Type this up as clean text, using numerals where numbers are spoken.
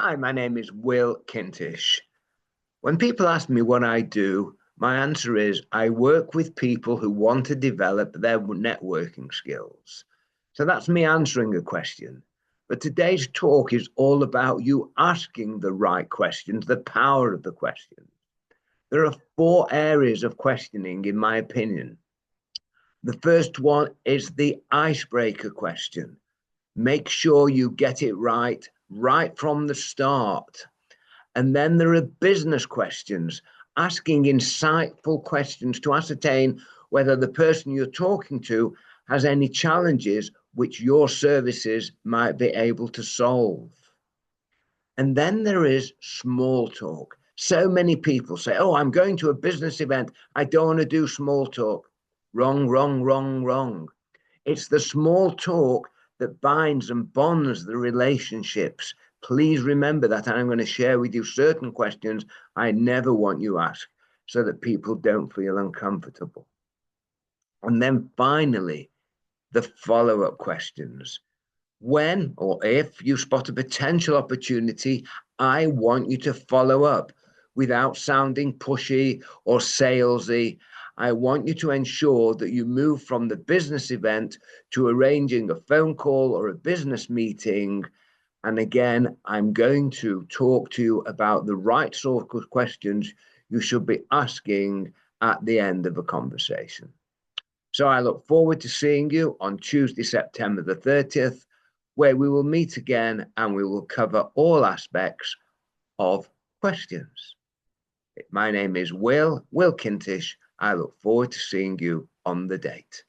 Hi, my name is Will Kintish. When people ask me what I do, my answer is I work with people who want to develop their networking skills. So that's me answering a question. But today's talk is all about you asking the right questions, the power of the question. There are four areas of questioning, in my opinion. The first one is the icebreaker question. Make sure you get it right from the start. And then there are business questions, asking insightful questions to ascertain whether the person you're talking to has any challenges which your services might be able to solve. And then there is small talk. So many people say, oh, I'm going to a business event. I don't want to do small talk. Wrong, wrong, wrong, wrong. It's the small talk that binds and bonds the relationships. Please remember that. I'm going to share with you certain questions I never want you asked so that people don't feel uncomfortable. And then finally, the follow-up questions. When or if you spot a potential opportunity, I want you to follow up without sounding pushy or salesy. I want you to ensure that you move from the business event to arranging a phone call or a business meeting. And again, I'm going to talk to you about the right sort of questions you should be asking at the end of a conversation. So I look forward to seeing you on Tuesday, September the 30th, where we will meet again and we will cover all aspects of questions. My name is Will Kintish. I look forward to seeing you on the date.